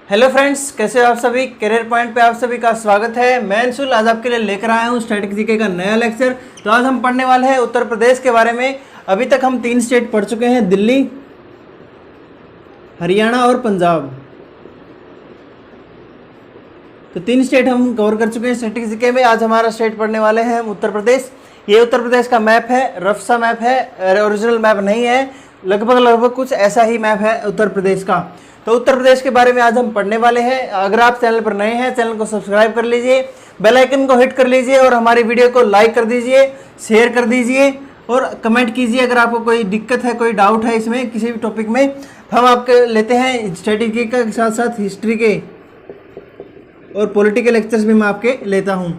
Hello friends, कैसे हो आप सभी। करियर पॉइंट पे आप सभी का स्वागत है। मैं अंशुल आज आपके लिए लेकर आया हूँ स्टैटिक जीके का नया लेक्चर। तो आज हम पढ़ने वाले हैं उत्तर प्रदेश के बारे में। अभी तक हम 3 स्टेट पढ़ चुके हैं, दिल्ली, हरियाणा और पंजाब। तो 3 स्टेट हम कवर कर चुके हैं स्टैटिक जीके में। आज हमारा स्टेट पढ़ने वाले हैं हम उत्तर प्रदेश। ये उत्तर प्रदेश का मैप है, रफ सा मैप है, ओरिजिनल मैप नहीं है। लगभग कुछ ऐसा ही मैप है उत्तर प्रदेश का। तो उत्तर प्रदेश के बारे में आज हम पढ़ने वाले हैं। अगर आप चैनल पर नए हैं, चैनल को सब्सक्राइब कर लीजिए, बेल आइकन को हिट कर लीजिए और हमारी वीडियो को लाइक कर दीजिए, शेयर कर दीजिए और कमेंट कीजिए अगर आपको कोई दिक्कत है, कोई डाउट है इसमें किसी भी टॉपिक में। हम आपके लेते हैं स्टैटिस्टिक्स के साथ साथ हिस्ट्री के और पॉलिटिकल लेक्चर्स भी मैं आपके लेता हूँ।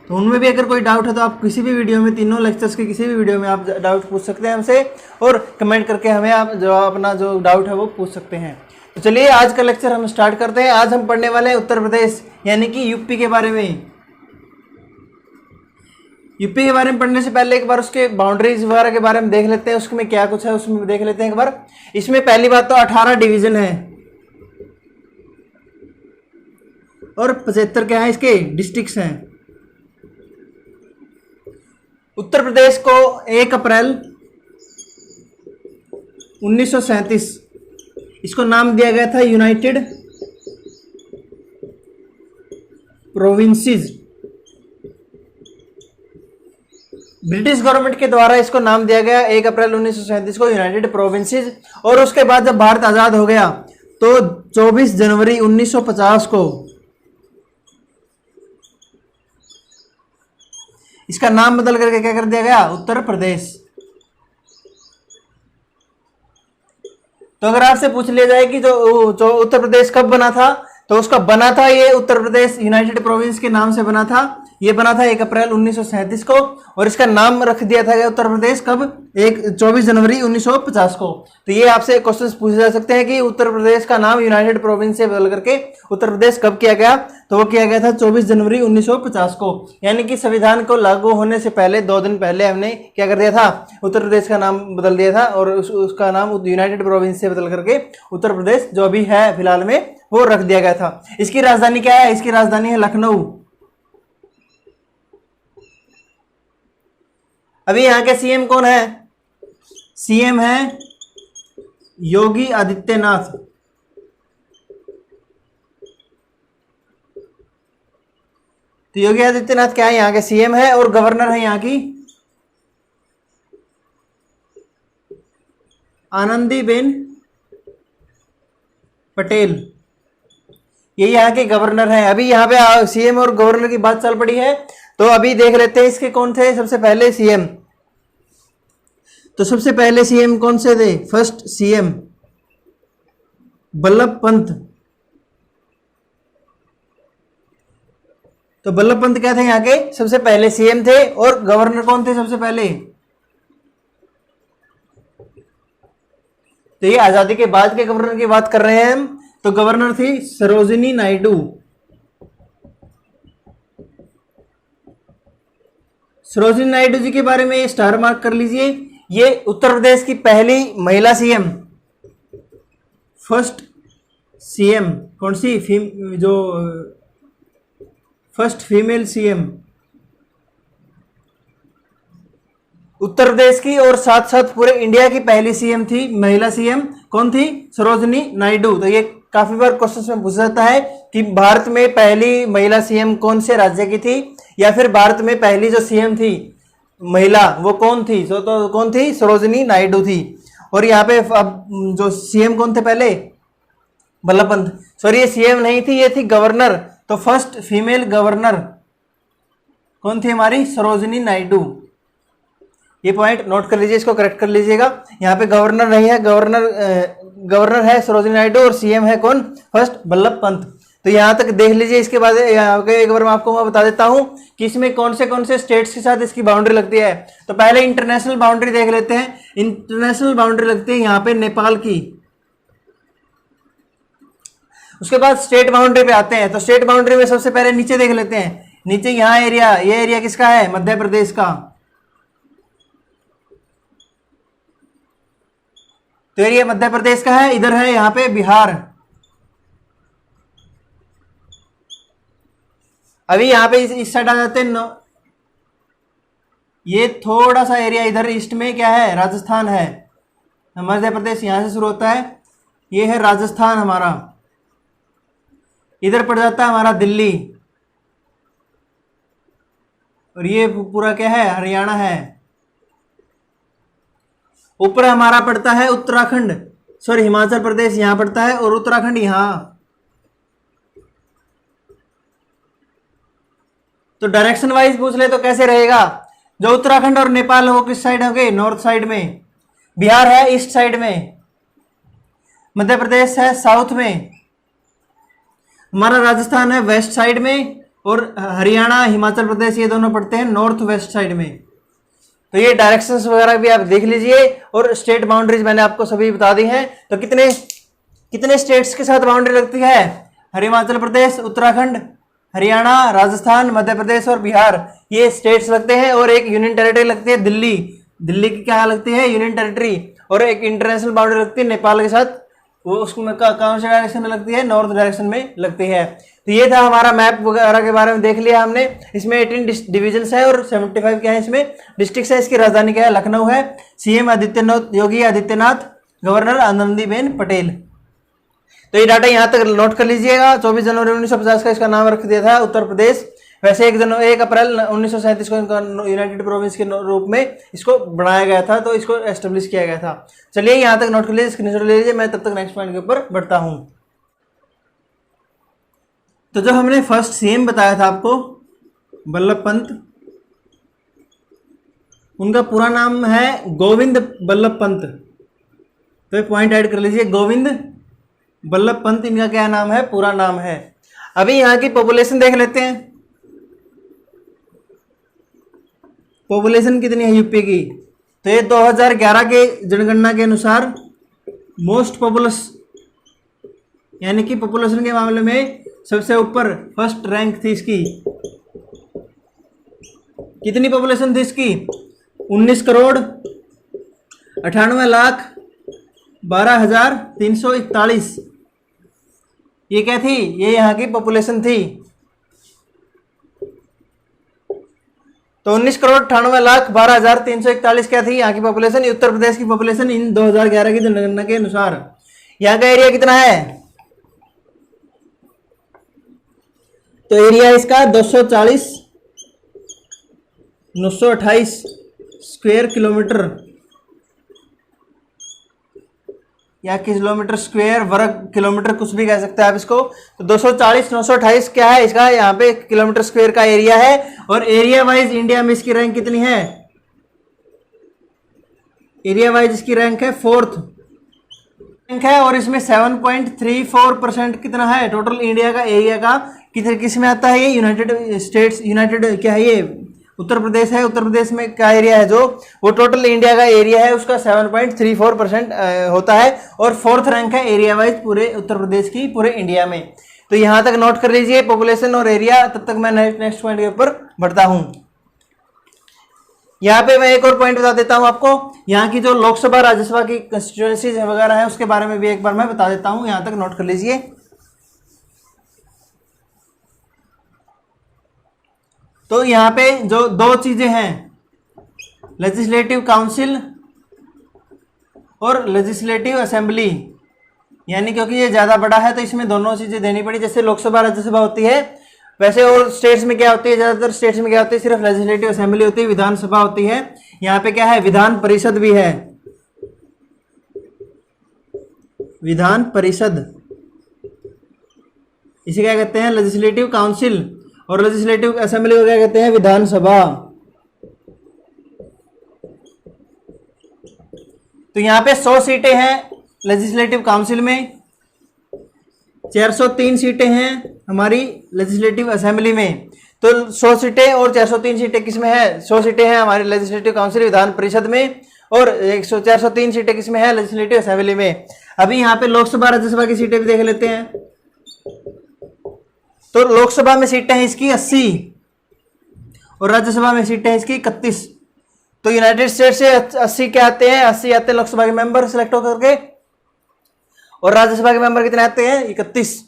तो उनमें भी अगर कोई डाउट है तो आप किसी भी वीडियो में, तीनों लेक्चर्स के किसी भी वीडियो में आप डाउट पूछ सकते हैं हमसे और कमेंट करके हमें आप जो अपना जो डाउट है वो पूछ सकते हैं। तो चलिए आज का लेक्चर हम स्टार्ट करते हैं। आज हम पढ़ने वाले हैं उत्तर प्रदेश यानी कि यूपी के बारे में। यूपी के बारे में पढ़ने से पहले एक बार उसके बाउंड्रीज वगैरह के बारे में देख लेते हैं, उसमें क्या कुछ है उसमें देख लेते हैं एक बार। इसमें पहली बात तो 18 डिवीजन है और 75 क्या है इसके डिस्ट्रिक्ट्स हैं। उत्तर प्रदेश को 1 अप्रैल 1937 इसको नाम दिया गया था यूनाइटेड प्रोविंसेस। ब्रिटिश गवर्नमेंट के द्वारा इसको नाम दिया गया 1 अप्रैल 1937 को यूनाइटेड प्रोविंसेस। और उसके बाद जब भारत आजाद हो गया तो 24 जनवरी 1950 को इसका नाम बदल करके क्या कर दिया गया, उत्तर प्रदेश। तो अगर आपसे पूछ लिया जाए कि जो उत्तर प्रदेश कब बना था, तो उसका बना था ये उत्तर प्रदेश यूनाइटेड प्रोविंस के नाम से बना था। ये बना था 1 अप्रैल 1937 को और इसका नाम रख दिया था उत्तर प्रदेश कब, 24 जनवरी 1950 को। तो ये आपसे क्वेश्चंस पूछे जा सकते हैं कि उत्तर प्रदेश का नाम यूनाइटेड प्रोविंस से बदल करके उत्तर प्रदेश कब किया गया। तो वो किया गया था 24 जनवरी 1950 को, यानी कि संविधान को लागू होने से पहले 2 दिन पहले हमने क्या कर दिया था, उत्तर प्रदेश का नाम बदल दिया था और उसका नाम यूनाइटेड प्रोविंस से बदल करके उत्तर प्रदेश जो भी है फिलहाल में वो रख दिया गया था। इसकी राजधानी क्या है, इसकी राजधानी है लखनऊ। अभी यहाँ के सीएम कौन है, सीएम है योगी आदित्यनाथ। तो योगी आदित्यनाथ क्या है, यहाँ के सीएम है और गवर्नर है यहाँ की आनंदीबेन पटेल। ये यहाँ के गवर्नर हैं। अभी यहाँ पे सीएम और गवर्नर की बात चल पड़ी है तो अभी देख लेते हैं इसके कौन थे सबसे पहले सीएम। तो सबसे पहले सीएम कौन से थे, फर्स्ट सीएम वल्लभ पंत। तो वल्लभ पंत क्या थे, यहाँ के सबसे पहले सीएम थे। और गवर्नर कौन थे सबसे पहले, तो ये आजादी के बाद के गवर्नर की बात कर रहे हैं हम। तो गवर्नर थी सरोजिनी नायडू। सरोजिनी नायडू जी के बारे में स्टार मार्क कर लीजिए। ये उत्तर प्रदेश की पहली महिला सीएम, फर्स्ट सीएम, कौन सी जो first female CM Uttar Pradesh की और साथ साथ पूरे इंडिया की पहली सीएम थी, महिला सीएम कौन थी, सरोजिनी नायडू। तो ये काफी बार क्वेश्चन में पूछा जाता है कि भारत में पहली महिला सीएम कौन से राज्य की थी या फिर भारत में पहली जो सीएम थी महिला वो कौन थी। तो कौन थी, सरोजिनी नायडू थी। और यहाँ पे अब जो सीएम कौन थे पहले, वल्लभ पंत। सॉरी ये सीएम नहीं थी, ये थी गवर्नर। तो फर्स्ट फीमेल गवर्नर कौन थी हमारी, सरोजिनी नायडू। ये पॉइंट नोट कर लीजिए, इसको करेक्ट कर लीजिएगा। यहाँ पे गवर्नर नहीं है, गवर्नर है सरोजिनी नायडू और सीएम है कौन, फर्स्ट वल्लभ पंत। तो यहाँ तक देख लीजिए। इसके बाद एक बार मैं आपको बता देता हूँ कि इसमें कौन से स्टेट्स के साथ इसकी बाउंड्री लगती है। तो पहले इंटरनेशनल बाउंड्री देख लेते हैं। इंटरनेशनल बाउंड्री लगती है यहाँ पे नेपाल की। उसके बाद स्टेट बाउंड्री पे आते हैं। तो स्टेट बाउंड्री में सबसे पहले नीचे देख लेते हैं। नीचे यहाँ एरिया, ये एरिया किसका है, मध्य प्रदेश का। तो एरिया मध्य प्रदेश का है। इधर है यहाँ पे बिहार, अभी यहाँ पे इस साइड आ जाते हैं ये थोड़ा सा एरिया इधर ईस्ट में क्या है, राजस्थान है। मध्य प्रदेश यहाँ से शुरू होता है, ये है राजस्थान हमारा। इधर पड़ जाता है हमारा दिल्ली, और ये पूरा क्या है, हरियाणा है। ऊपर हमारा पड़ता है उत्तराखंड, सॉरी हिमाचल प्रदेश यहां पड़ता है, और उत्तराखंड यहां। तो डायरेक्शन वाइज पूछ ले तो कैसे रहेगा, जो उत्तराखंड और नेपाल है वो किस साइड हो गए, नॉर्थ साइड में। बिहार है ईस्ट साइड में, मध्य प्रदेश है साउथ में, हमारा राजस्थान है वेस्ट साइड में, और हरियाणा हिमाचल प्रदेश ये दोनों पड़ते हैं नॉर्थ वेस्ट साइड में। तो ये डायरेक्शंस वगैरह भी आप देख लीजिए, और स्टेट बाउंड्रीज मैंने आपको सभी बता दी हैं। तो कितने कितने स्टेट्स के साथ बाउंड्री लगती है, हिमाचल प्रदेश, उत्तराखंड, हरियाणा, राजस्थान, मध्य प्रदेश और बिहार, ये स्टेट्स लगते हैं। और एक यूनियन टेरिटरी लगती है दिल्ली, दिल्ली की क्या लगती है, यूनियन टेरिटरी। और एक इंटरनेशनल बाउंड्री लगती है नेपाल के साथ, वो उसमें कौन से डायरेक्शन में लगती है, नॉर्थ डायरेक्शन में लगती है। तो ये था हमारा मैप वगैरह के बारे में देख लिया हमने। इसमें 18 डिविजन्स है और 75 क्या है इसमें डिस्ट्रिक्ट है। इसकी राजधानी क्या है, लखनऊ है। CM Yogi Adityanath, governor Anandiben Patel. तो ये डाटा यहाँ तक नोट कर लीजिएगा। 24 जनवरी 1950 का इसका नाम रख दिया था उत्तर प्रदेश। वैसे 1 अप्रैल 1937 को इनका यूनाइटेड प्रोविंस के रूप में इसको बनाया गया था, तो इसको एस्टेब्लिश किया गया था। चलिए यहाँ तक नोट कर लीजिए, स्क्रीनशॉट ले लीजिए। मैं तब तक नेक्स्ट पॉइंट के ऊपर बढ़ता हूँ। तो जो हमने फर्स्ट सीएम बताया था आपको, बल्लभ पंत, उनका पूरा नाम है गोविंद बल्लभ पंत। तो पॉइंट ऐड कर लीजिए, गोविंद बल्लभ पंत इनका क्या नाम है, पूरा नाम है। अभी यहाँ की पॉपुलेशन देख लेते हैं, पॉपुलेशन कितनी है यूपी की। तो ये 2011 के जनगणना के अनुसार मोस्ट पॉपुलस, यानी कि पॉपुलेशन के मामले में सबसे ऊपर फर्स्ट रैंक थी इसकी। कितनी पॉपुलेशन थी इसकी, 19 करोड़ 98,12,341। ये क्या थी, ये यहाँ की पॉपुलेशन थी। तो 19 करोड़ 98,12,341 क्या थी यहाँ की पॉपुलेशन, उत्तर प्रदेश की पॉपुलेशन इन 2011 की जनगणना के अनुसार। यहाँ का एरिया कितना है, तो एरिया इसका 240,928 स्क्वायर किलोमीटर या किलोमीटर स्क्वायर, वर्ग किलोमीटर, कुछ भी कह सकते हैं आप इसको। तो 240,928 क्या है इसका, यहाँ पे किलोमीटर स्क्वायर का एरिया है। और एरिया वाइज इंडिया में इसकी रैंक कितनी है, एरिया वाइज इसकी रैंक है 4th रैंक है। और इसमें 7.34% कितना है टोटल इंडिया का एरिया का, किस में आता है ये, यूनाइटेड स्टेट्स, यूनाइटेड क्या है ये, उत्तर प्रदेश है। उत्तर प्रदेश में क्या एरिया है, जो वो टोटल इंडिया का एरिया है उसका 7.34% होता है। और 4th रैंक है एरिया वाइज पूरे उत्तर प्रदेश की, पूरे इंडिया में। तो यहाँ तक नोट कर लीजिए पॉपुलेशन और एरिया। तब तक मैं नेक्स्ट पॉइंट के ऊपर बढ़ता हूँ। यहाँ पे मैं एक और पॉइंट बता देता हूँ आपको, यहाँ की जो लोकसभा राज्यसभा की कंस्टिट्यूएंसीज वगैरह है उसके बारे में भी एक बार मैं बता देता हूँ, यहाँ तक नोट कर लीजिए। तो यहाँ पे जो दो चीजें हैं, लेजिस्लेटिव काउंसिल और लेजिस्लेटिव असेंबली, यानी क्योंकि ये ज़्यादा बड़ा है तो इसमें दोनों चीज़ें देनी पड़ी। जैसे लोकसभा राज्यसभा होती है, वैसे और स्टेट्स में क्या होती है, ज़्यादातर स्टेट्स में क्या होती है, सिर्फ लेजिस्लेटिव असेंबली होती है, विधानसभा होती है। यहाँ पे क्या है, विधान परिषद भी है, विधान परिषद, इसे क्या कहते हैं, लेजिस्लेटिव काउंसिल। और लेजिस्लेटिव असेंबली को क्या कहते हैं, विधानसभा। तो यहाँ पे 100 सीटें हैं लेजिस्लेटिव काउंसिल में, 403 सीटें हैं हमारी लेजिस्लेटिव असेंबली में। तो 100 सीटें और 403 सीटें किस में है, 100 सीटें हैं हमारी लेजिस्लेटिव काउंसिल विधान परिषद में, और 403 सीटें किस में है, लेजिस्लेटिव असेंबली में। अभी यहाँ पे लोकसभा राज्यसभा की सीटें भी देख लेते हैं। तो लोकसभा में सीटें हैं इसकी 80 और राज्यसभा में सीटें हैं इसकी 31। तो यूनाइटेड स्टेट्स से 80 क्या आते हैं, 80 आते हैं लोकसभा के मेंबर सिलेक्ट होकर के, और राज्यसभा के मेंबर कितने आते हैं, 31।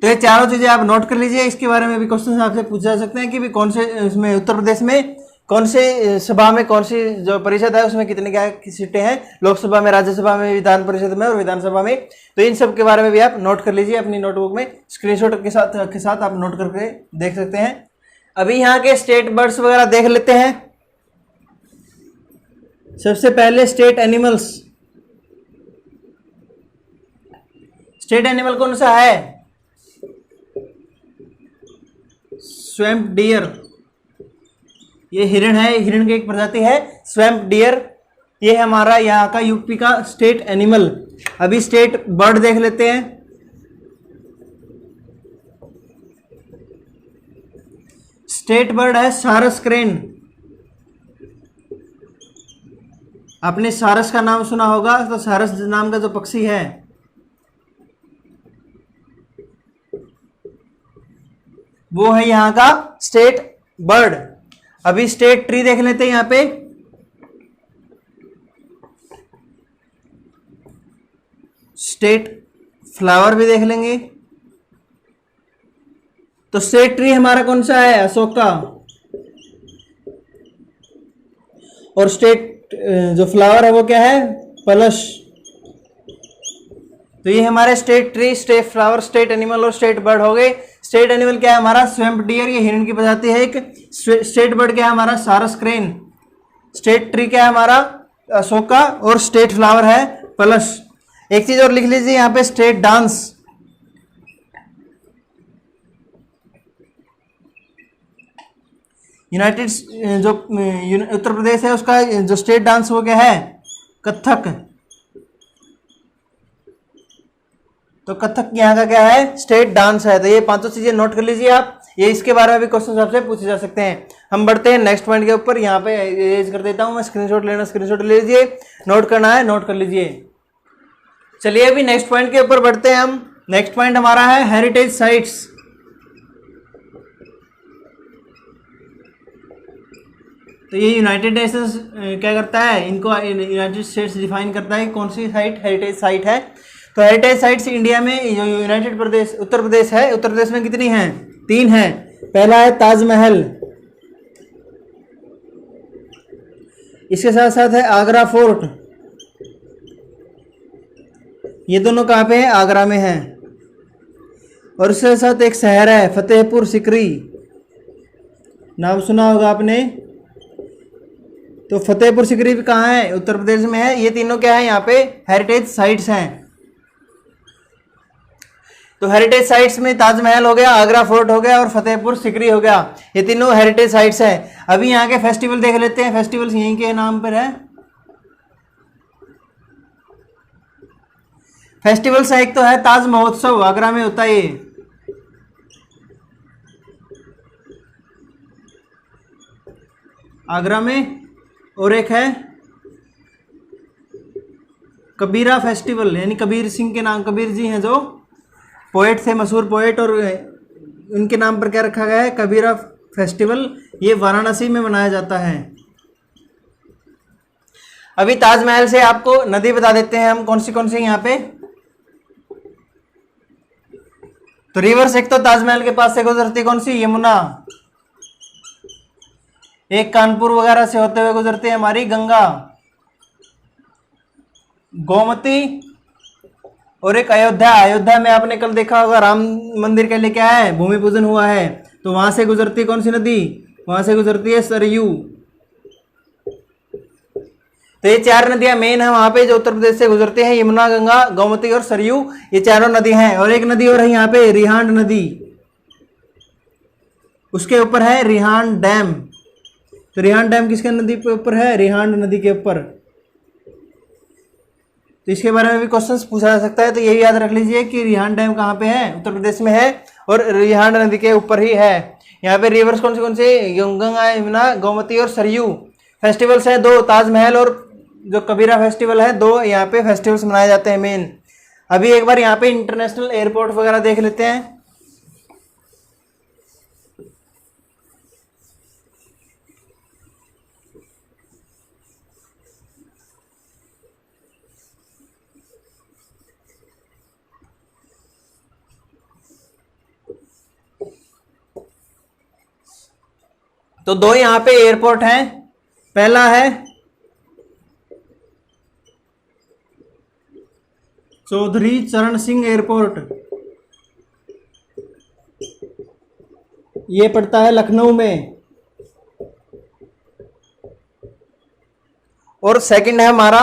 तो ये चारों चीजें आप नोट कर लीजिए। इसके बारे में भी क्वेश्चन आपसे पूछा जा सकते हैं कि भी कौन से इसमें उत्तर प्रदेश में कौन से सभा में कौन सी जो परिषद है उसमें कितनी क्या की सीटें हैं, लोकसभा में, राज्यसभा में, विधान परिषद में और विधानसभा में। तो इन सब के बारे में भी आप नोट कर लीजिए अपनी नोटबुक में, स्क्रीनशॉट के साथ आप नोट करके देख सकते हैं। अभी यहाँ के स्टेट बर्ड्स वगैरह देख लेते हैं। सबसे पहले स्टेट एनिमल्स। स्टेट एनिमल कौन सा है? Swamp dear. ये हिरण है, हिरण की एक प्रजाति है स्वैम्प डियर। ये हमारा यहाँ का यूपी का स्टेट एनिमल। अभी स्टेट बर्ड देख लेते हैं। स्टेट बर्ड है सारस क्रेन। आपने सारस का नाम सुना होगा, तो सारस नाम का जो पक्षी है वो है यहाँ का स्टेट बर्ड। अभी स्टेट ट्री देख लेते हैं यहाँ पे। स्टेट फ्लावर भी देख लेंगे। तो स्टेट ट्री हमारा कौन सा है? अशोका। और स्टेट जो फ्लावर है वो क्या है? पलश। तो ये हमारे state tree, state flower, state animal और स्टेट बर्ड हो गए। स्टेट एनिमल क्या है हमारा? स्वैम्प डियर, ये हिरण की प्रजाति है एक। स्टेट बर्ड क्या है हमारा? सारस क्रेन। स्टेट ट्री क्या है हमारा? अशोका। और स्टेट फ्लावर है पलश। एक चीज और लिख लीजिए यहाँ पे, स्टेट डांस। यूनाइटेड जो उत्तर प्रदेश है उसका जो स्टेट डांस वो क्या है? कथक। तो कथक यहाँ का क्या है? स्टेट डांस है। तो ये पांचों चीजें नोट कर लीजिए आप। ये इसके बारे में भी क्वेश्चन आपसे पूछे जा सकते हैं। हम बढ़ते हैं नेक्स्ट पॉइंट के ऊपर। यहाँ पे इरेज कर देता हूँ मैं, स्क्रीनशॉट लेना स्क्रीनशॉट ले लीजिए, नोट करना है नोट कर लीजिए। चलिए अभी नेक्स्ट पॉइंट के ऊपर बढ़ते हैं हम। नेक्स्ट पॉइंट हमारा है हेरिटेज साइट्स। तो ये यूनाइटेड नेशंस क्या करता है? इनको यूनाइटेड स्टेट्स डिफाइन करता है कौन सी साइट हेरिटेज साइट है। तो हेरिटेज साइट्स इंडिया में जो यूनाइटेड प्रदेश उत्तर प्रदेश है, उत्तर प्रदेश में कितनी हैं? 3 हैं। पहला है ताजमहल, इसके साथ साथ है आगरा फोर्ट। ये दोनों कहाँ पे है? आगरा में है। और इसके साथ एक शहर है फतेहपुर सिकरी, नाम सुना होगा आपने। तो फतेहपुर सिकरी भी कहाँ है? उत्तर प्रदेश में है। ये तीनों क्या है यहाँ पे? हेरिटेज साइट्स हैं। तो हेरिटेज साइट्स में ताजमहल हो गया, आगरा फोर्ट हो गया और फतेहपुर सिकरी हो गया। ये तीनों हेरिटेज साइट्स हैं। अभी यहाँ के फेस्टिवल देख लेते हैं। फेस्टिवल्स यहीं के नाम पर है। फेस्टिवल्स एक तो है ताज महोत्सव, आगरा में होता है ये। आगरा में। और एक है कबीरा फेस्टिवल, यानी कबीर सिंह के नाम, कबीर जी हैं जो पोएट थे, मशहूर पोएट, और उनके नाम पर क्या रखा गया है? कबीरा फेस्टिवल। ये वाराणसी में मनाया जाता है। अभी ताजमहल से आपको नदी बता देते हैं हम कौन सी यहाँ पे। तो रिवर्स एक तो ताजमहल के पास से गुजरती कौन सी? यमुना। एक कानपुर वगैरह से होते हुए गुजरती है हमारी गंगा, गोमती। और एक अयोध्या। अयोध्या में आपने कल देखा होगा राम मंदिर के लिए क्या है? भूमि पूजन हुआ है। तो वहां से गुजरती कौन सी नदी? वहां से गुजरती है सरयू। तो ये 4 नदियां मेन है वहां पे जो उत्तर प्रदेश से गुजरती हैं, यमुना, गंगा, गोमती और सरयू। ये चारों नदी हैं। और एक नदी और है यहाँ पे, रिहांड नदी। उसके ऊपर है रिहांड डैम। तो रिहांड डैम किसके नदी के ऊपर है? रिहांड नदी के ऊपर। तो इसके बारे में भी क्वेश्चंस पूछा जा सकता है। तो यही याद रख लीजिए कि रिहांड डैम कहाँ पे है? उत्तर प्रदेश में है और रिहांड नदी के ऊपर ही है। यहाँ पे रिवर्स कौन से? गंगा, यमुना, गोमती और सरयू। फेस्टिवल्स है 2, ताजमहल और जो कबीरा फेस्टिवल है, 2 यहाँ पे फेस्टिवल्स मनाए जाते हैं मेन। अभी एक बार यहाँ पे इंटरनेशनल एयरपोर्ट वगैरह देख लेते हैं। तो दो यहाँ पे एयरपोर्ट हैं। पहला है चौधरी चरण सिंह एयरपोर्ट, ये पड़ता है लखनऊ में। और सेकंड है हमारा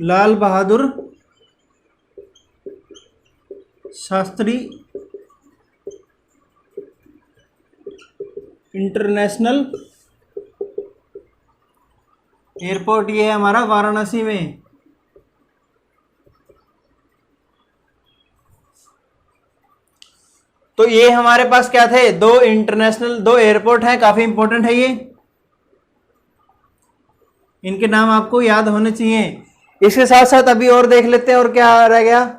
लाल बहादुर शास्त्री इंटरनेशनल एयरपोर्ट, ये है हमारा वाराणसी में। तो ये हमारे पास क्या थे, दो इंटरनेशनल, दो एयरपोर्ट हैं, काफी इंपॉर्टेंट है ये, इनके नाम आपको याद होने चाहिए। इसके साथ साथ अभी और देख लेते हैं, और क्या रह गया,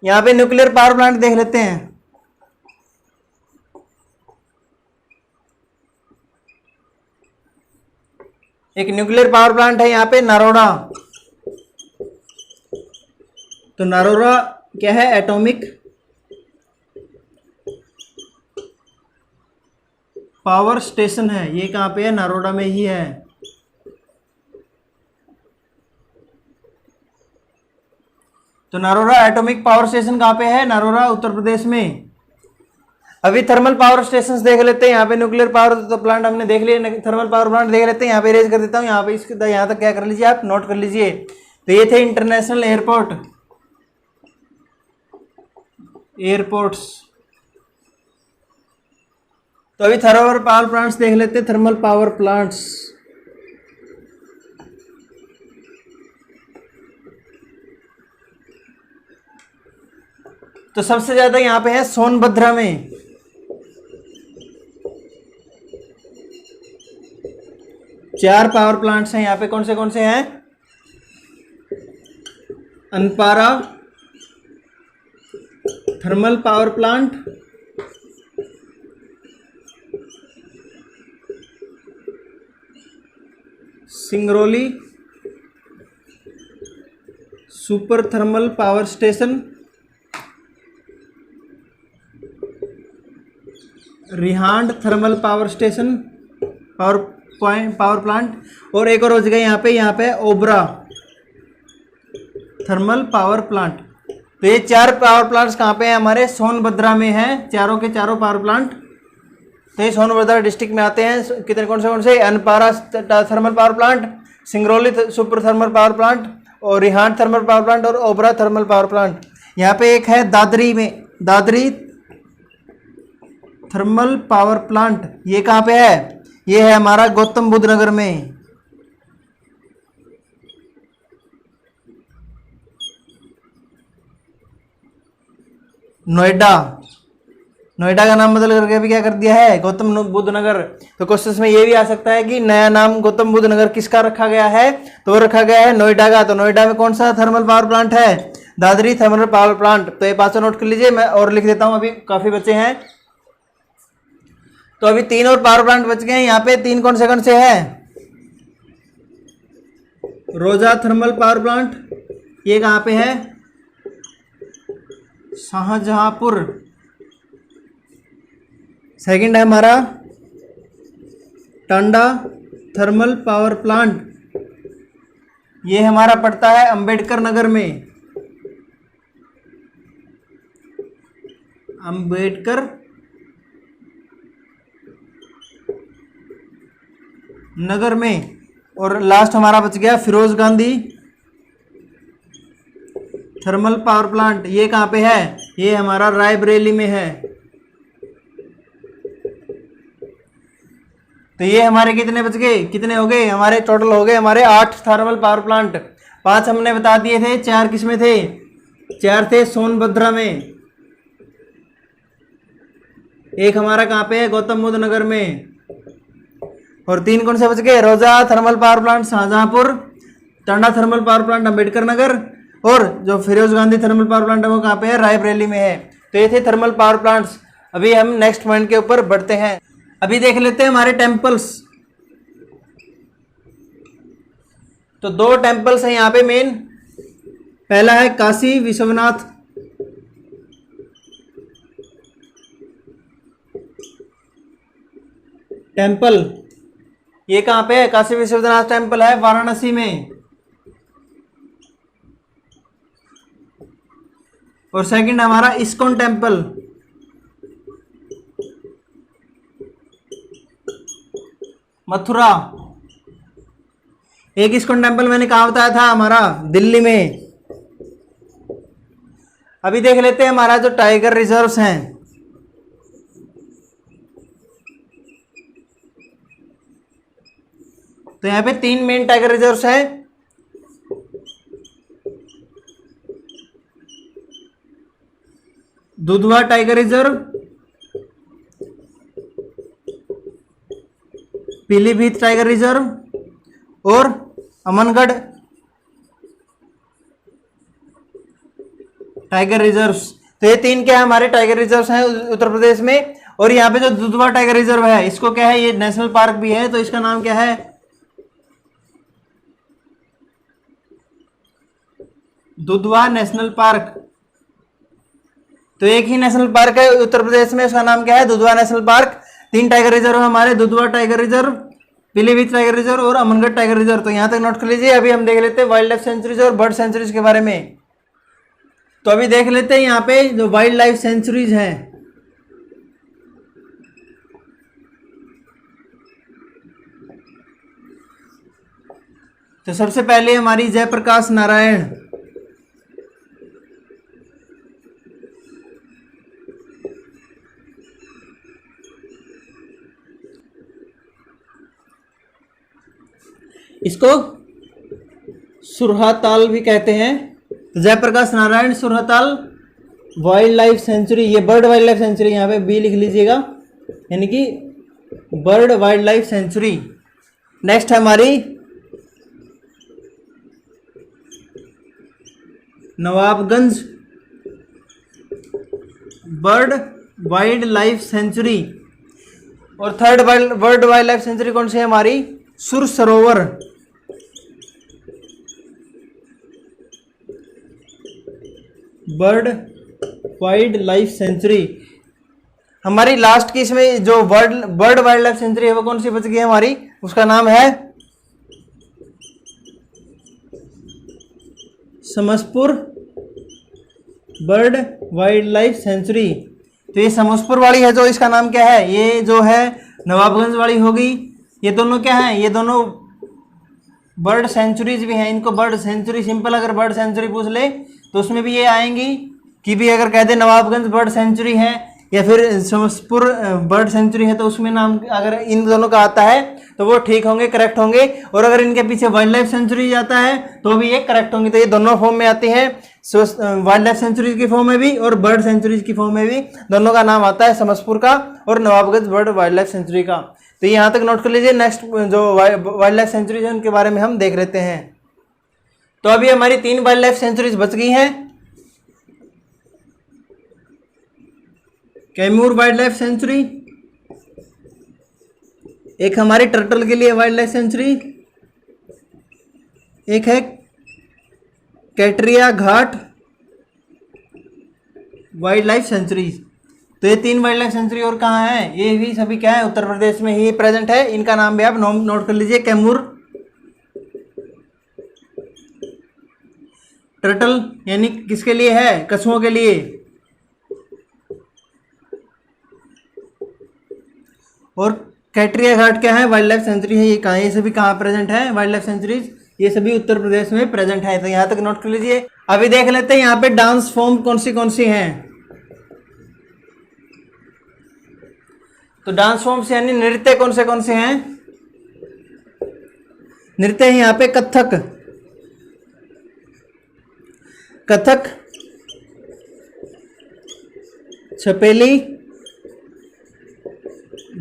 यहां पे न्यूक्लियर पावर प्लांट देख लेते हैं। एक न्यूक्लियर पावर प्लांट है यहाँ पे नरोड़ा। तो नरोड़ा क्या है, एटॉमिक पावर स्टेशन है, ये कहाँ पे है, नरोड़ा में ही है। तो नरोड़ा एटॉमिक पावर स्टेशन कहाँ पे है, नरोड़ा उत्तर प्रदेश में। अभी थर्मल पावर स्टेशंस देख लेते हैं। यहाँ पे न्यूक्लियर पावर तो प्लांट हमने देख लिया, थर्मल पावर प्लांट देख लेते हैं। यहाँ पे रेज कर देता हूँ, यहाँ पे इसके यहाँ तक क्या कर लीजिए, आप नोट कर लीजिए। तो ये थे इंटरनेशनल एयरपोर्ट्स। तो अभी थर्मल पावर प्लांट्स देख लेते हैं, थर्मल पावर प्लांट्स। तो सबसे ज्यादा यहाँ पे है सोनभद्रा में, चार पावर प्लांट्स हैं यहाँ पे। कौन से हैं, Anpara thermal power plant, Singrauli super thermal power station, Rihand thermal power station power plant, और एक और हो गया यहाँ पे ओबरा थर्मल पावर प्लांट। तो ये चार पावर प्लांट्स कहाँ पे हैं, हमारे सोनभद्रा में हैं, चारों के चारों पावर प्लांट। तो ये सोनभद्रा डिस्ट्रिक्ट में आते हैं। कितने कौन से, Anpara thermal power plant, Singrauli super thermal power plant, और रिहांड थर्मल पावर प्लांट, और ओबरा थर्मल पावर प्लांट। यहाँ पे एक है दादरी में, दादरी थर्मल पावर प्लांट, ये कहाँ पे है, ये है हमारा गौतम बुद्ध नगर में। नोएडा का नाम बदल करके अभी क्या कर दिया है, गौतम बुद्ध नगर। तो क्वेश्चन में ये भी आ सकता है कि नया नाम गौतम बुद्ध नगर किसका रखा गया है, तो वो रखा गया है नोएडा का। तो नोएडा में कौन सा थर्मल पावर प्लांट है, दादरी थर्मल पावर प्लांट। तो ये पांचों नोट कर लीजिए, मैं और लिख देता हूं, अभी काफी बचे हैं। तो अभी तीन और पावर प्लांट बच गए हैं यहाँ पे। तीन कौन से है, रोजा थर्मल पावर प्लांट, ये कहाँ पे है, शाहजहांपुर। सेकंड है हमारा टांडा थर्मल पावर प्लांट, ये हमारा पड़ता है अंबेडकर नगर में, अंबेडकर नगर में। और लास्ट हमारा बच गया Feroze Gandhi thermal power plant, ये कहाँ पे है, ये हमारा रायबरेली में है। तो ये हमारे कितने बच गए, कितने हो गए हमारे, टोटल हो गए हमारे 8 थर्मल पावर प्लांट। 5 हमने बता दिए थे, 4 किस में थे, 4 थे सोनभद्रा में, एक हमारा कहाँ पे है, गौतम बुद्ध नगर में, और 3 कौन से बच गए, Roza thermal power plant Shahjahanpur, Tanda thermal power plant Ambedkar Nagar, और जो Feroze Gandhi thermal power plant है वो कहाँ पे है, रायबरेली में है। तो ये थे थर्मल पावर प्लांट्स। अभी हम नेक्स्ट पॉइंट के ऊपर बढ़ते हैं। अभी देख लेते हैं हमारे टेम्पल्स। तो 2 टेम्पल्स हैं यहाँ पे मेन। पहला है काशी विश्वनाथ टेम्पल, ये कहाँ पे है? काशी विश्वनाथ टेम्पल है वाराणसी में। और सेकंड हमारा इस्कॉन टेम्पल, मथुरा। एक इस्कॉन टेम्पल मैंने कहा बताया था हमारा दिल्ली में। अभी देख लेते हैं हमारा जो टाइगर रिजर्व्स हैं। तो यहाँ पे 3 मेन टाइगर रिजर्व्स हैं। Dudhwa tiger reserve, Pilibhit tiger reserve और अमनगढ़ टाइगर रिजर्व्स। तो ये 3 क्या है हमारे टाइगर रिजर्व्स हैं उत्तर प्रदेश में। और यहाँ पे जो दुधवा टाइगर रिजर्व है इसको क्या है, ये नेशनल पार्क भी है, तो इसका नाम क्या है? Dudhwa national park. तो एक ही नेशनल पार्क है उत्तर प्रदेश में, उसका नाम क्या है? Dudhwa national park. 3 tiger reserve हमारे, Dudhwa tiger reserve, Pilibhit tiger reserve और अमनगढ़ टाइगर रिजर्व। तो यहाँ तक नोट कर लीजिए। अभी हम देख लेते हैं वाइल्ड लाइफ सेंचुरीज और बर्ड सेंचुरीज के बारे में। तो अभी देख लेते हैं यहाँ पे जो वाइल्ड लाइफ सेंचुरीज हैं। तो सबसे पहले हमारी जयप्रकाश नारायण, इसको सुरहाताल भी कहते हैं। Jayaprakash Narayan Surahatal wildlife sanctuary, ये बर्ड वाइल्ड लाइफ सेंचुरी, यहाँ पे बी लिख लीजिएगा, यानी कि bird wildlife sanctuary. Next है हमारी Nawabganj bird wildlife sanctuary. और third bird wildlife sanctuary कौन सी है हमारी? Sur Sarovar bird wildlife sanctuary. हमारी लास्ट की इसमें जो बर्ड वाइल्ड लाइफ सेंचुरी है वो कौन सी बच गई है हमारी? उसका नाम है Samaspur bird wildlife century. तो ये समसपुर वाली है जो, इसका नाम क्या है? ये जो है नवाबगंज वाली होगी। ये दोनों क्या है? ये दोनों बर्ड सेंचुरीज भी हैं। इनको बर्ड सेंचुरी, सिंपल अगर बर्ड सेंचुरी पूछ ले तो उसमें भी ये आएंगी कि भी अगर कह दे नवाबगंज बर्ड सेंचुरी है या फिर समसपुर बर्ड सेंचुरी है तो उसमें नाम अगर इन दोनों का आता है तो वो ठीक होंगे, करेक्ट होंगे। और अगर इनके पीछे वाइल्ड लाइफ सेंचुरी जाता है तो भी ये करेक्ट होंगे। तो ये दोनों फॉर्म में आती है, वाइल्ड लाइफ सेंचुरीज की फॉर्म में भी और बर्ड सेंचुरीज की फॉर्म में भी। दोनों का नाम आता है समसपुर का और Nawabganj bird wildlife century का। तो यहाँ तक नोट कर लीजिए। नेक्स्ट जो वाइल्ड लाइफ सेंचुरीज है उनके बारे में हम देख लेते हैं। तो अभी हमारी 3 वाइल्ड लाइफ सेंचुरीज बच गई हैं। कैमूर वाइल्ड लाइफ सेंचुरी, एक हमारी टर्टल के लिए वाइल्ड लाइफ सेंचुरी, एक है कैटरिया घाट वाइल्ड लाइफ सेंचुरी। तो ये 3 वाइल्ड लाइफ सेंचुरी और कहाँ है? ये भी सभी क्या है? उत्तर प्रदेश में ही प्रेजेंट है। इनका नाम भी आप नोट कर लीजिए। कैमूर टर्टल यानी किसके लिए है? कछुओं के लिए। और कैटरिया घाट क्या है? वाइल्ड लाइफ सेंचुरी है। ये कहाँ, ये सभी कहाँ प्रेजेंट है वाइल्ड लाइफ सेंचुरीज? ये सभी उत्तर प्रदेश में प्रेजेंट है। तो यहाँ तक नोट कर लीजिए। अभी देख लेते हैं यहाँ पे डांस फॉर्म कौन सी हैं। तो डांस फॉर्म्स यानी नृत्य कौन से हैं? नृत्य है यहाँ पे कथक, छपेली,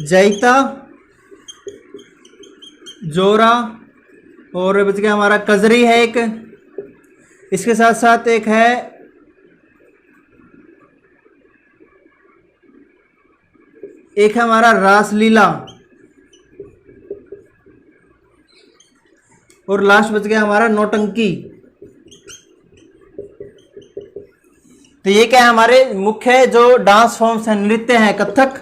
जैता, जोरा और बच गया हमारा कजरी है एक। इसके साथ साथ एक है हमारा रासलीला और लास्ट बच गया हमारा नौटंकी। तो ये क्या है? हमारे मुख्य जो डांस फॉर्म्स हैं, नृत्य हैं, कथक,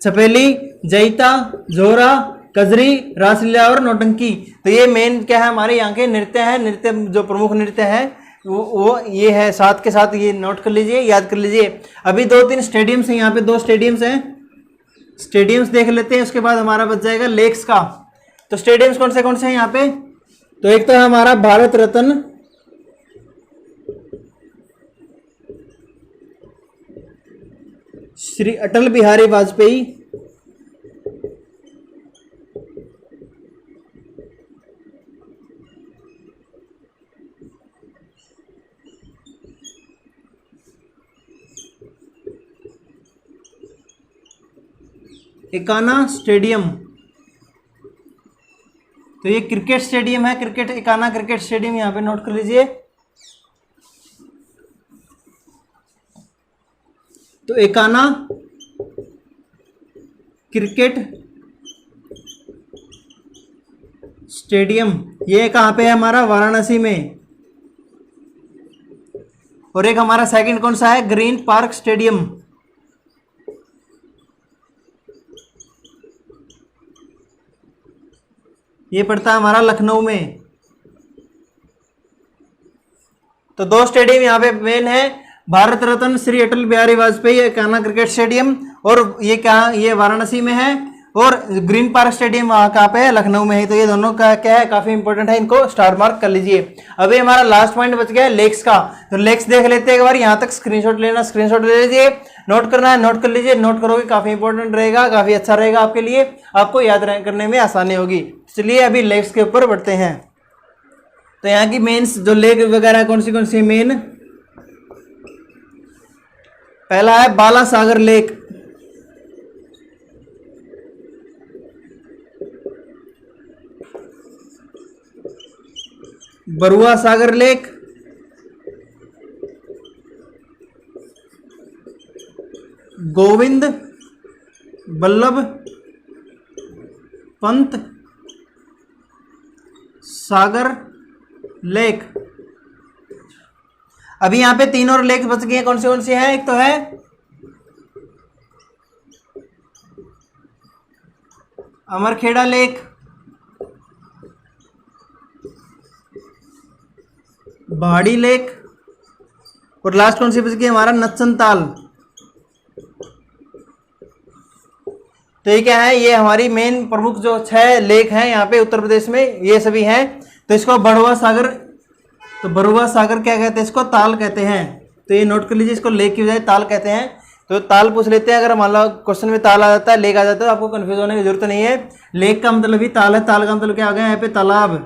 छपेली, जैता, जोरा, कजरी, रासलीला और नौटंकी। तो ये मेन क्या है, हमारे यहाँ के नृत्य है, नृत्य जो प्रमुख नृत्य है वो ये है। साथ के साथ ये नोट कर लीजिए, याद कर लीजिए। अभी 2-3 स्टेडियम्स हैं, यहाँ पे 2 स्टेडियम्स हैं, स्टेडियम्स देख लेते हैं, उसके बाद हमारा बच जाएगा लेक्स का। तो स्टेडियम्स कौन से हैं यहाँ पे? तो एक तो है हमारा भारत रत्न श्री अटल बिहारी वाजपेयी, एकाना स्टेडियम। तो ये क्रिकेट स्टेडियम है, क्रिकेट एकाना क्रिकेट स्टेडियम, यहाँ पे नोट कर लीजिए। तो एकाना क्रिकेट स्टेडियम ये कहाँ पे है हमारा? वाराणसी में। और एक हमारा सेकंड कौन सा है? Green park stadium. ये पड़ता है हमारा लखनऊ में। तो 2 स्टेडियम यहाँ पे मेन है, भारत रत्न श्री अटल बिहारी वाजपेयी एकाना क्रिकेट स्टेडियम, और ये क्या, ये वाराणसी में है। और ग्रीन पार्क स्टेडियम वहाँ कहाँ पे है? लखनऊ में है। तो ये दोनों का क्या है, काफी इंपॉर्टेंट है, इनको स्टार मार्क कर लीजिए। अभी हमारा लास्ट पॉइंट बच गया है लेक्स का। तो लेक्स देख लेते हैं एक बार, यहाँ तक स्क्रीनशॉट लेना, स्क्रीनशॉट ले लीजिए, नोट करना है, नोट कर लीजिए। नोट करोगे काफी इंपॉर्टेंट रहेगा, काफी अच्छा रहेगा आपके लिए, आपको याद करने में आसानी होगी। चलिए अभी लेक्स के ऊपर बढ़ते हैं। तो यहाँ की मेन्स जो लेक वगैरह कौन सी मेन? पहला है बाला सागर लेक, बरुआ सागर लेक, गोविंद बल्लभ पंत सागर लेक। अभी यहाँ पे 3 और लेक बच गए हैं, कौन सी हैं? एक तो है अमरखेड़ा लेक, भाड़ी लेक, और लास्ट कौन सी बच गई हमारा? नत्सन ताल। तो ये क्या है, ये हमारी मेन प्रमुख जो 6 लेक हैं यहाँ पे उत्तर प्रदेश में, ये सभी हैं। तो इसको बरुआ सागर, तो बरुआ सागर क्या कहते हैं? इसको ताल कहते हैं। तो ये नोट कर लीजिए, इसको लेक की बजाय ताल कहते हैं। तो ताल पूछ लेते हैं, अगर मान लो क्वेश्चन में ताल आ जाता है, लेक आ जाता है, तो आपको कंफ्यूज होने की जरूरत नहीं है। लेक का मतलब ही ताल है, ताल का मतलब क्या आ गया यहाँ पे? तालाब।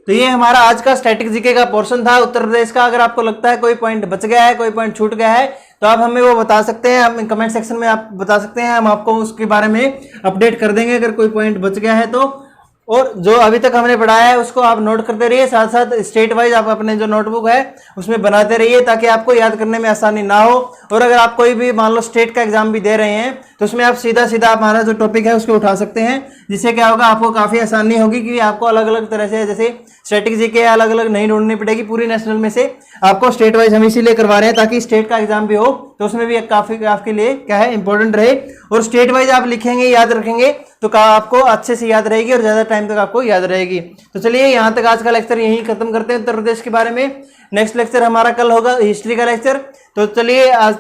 तो ये हमारा आज का स्टैटिक जीके का पोर्शन था उत्तर प्रदेश का। अगर आपको लगता है कोई पॉइंट बच गया है, कोई पॉइंट छूट गया है, तो आप हमें वो बता सकते हैं, हम कमेंट सेक्शन में आप बता सकते हैं, हम आपको उसके बारे में अपडेट कर देंगे अगर कोई पॉइंट बच गया है तो। और जो अभी तक हमने पढ़ाया है उसको आप नोट करते रहिए, साथ साथ स्टेट वाइज आप अपने जो नोटबुक है उसमें बनाते रहिए, ताकि आपको याद करने में आसानी ना हो। और अगर आप कोई भी मान लो स्टेट का एग्जाम भी दे रहे हैं, तो उसमें आप सीधा आप हमारा जो टॉपिक है उसको उठा सकते हैं, जिससे क्या होगा, आपको काफ़ी आसानी होगी कि आपको अलग अलग तरह से, जैसे स्टैटिक जीके अलग अलग नहीं ढूंढनी पड़ेगी, पूरी नेशनल में से आपको स्टेट वाइज हम इसीलिए करवा रहे हैं ताकि स्टेट का एग्जाम भी हो तो उसमें भी काफ़ी आपके लिए क्या है, इंपॉर्टेंट रहे। और स्टेट वाइज आप लिखेंगे, याद रखेंगे तो आपको अच्छे से याद रहेगी और ज़्यादा टाइम तक आपको याद रहेगी। तो चलिए यहाँ तक आज का लेक्चर यहीं खत्म करते हैं उत्तर प्रदेश के बारे में। नेक्स्ट लेक्चर हमारा कल होगा हिस्ट्री का लेक्चर। तो चलिए आज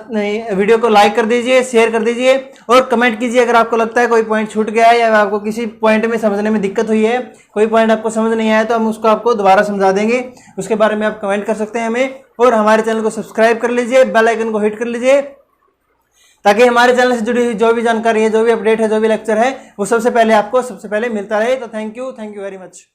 वीडियो को लाइक कर दीजिए, शेयर कर दीजिए और कमेंट कीजिए अगर आपको लगता है कोई पॉइंट छूट गया है या आपको किसी पॉइंट में समझने में दिक्कत हुई है, कोई पॉइंट आपको समझ नहीं आया तो हम उसको आपको दोबारा समझा देंगे, उसके बारे में आप कमेंट कर सकते हैं हमें। और हमारे चैनल को सब्सक्राइब कर लीजिए, बेल आइकन को हिट कर लीजिए, ताकि हमारे चैनल से जुड़ी हुई जो भी जानकारी है, जो भी अपडेट है, जो भी लेक्चर है, वो सबसे पहले आपको सबसे पहले मिलता रहे। तो थैंक यू वेरी मच।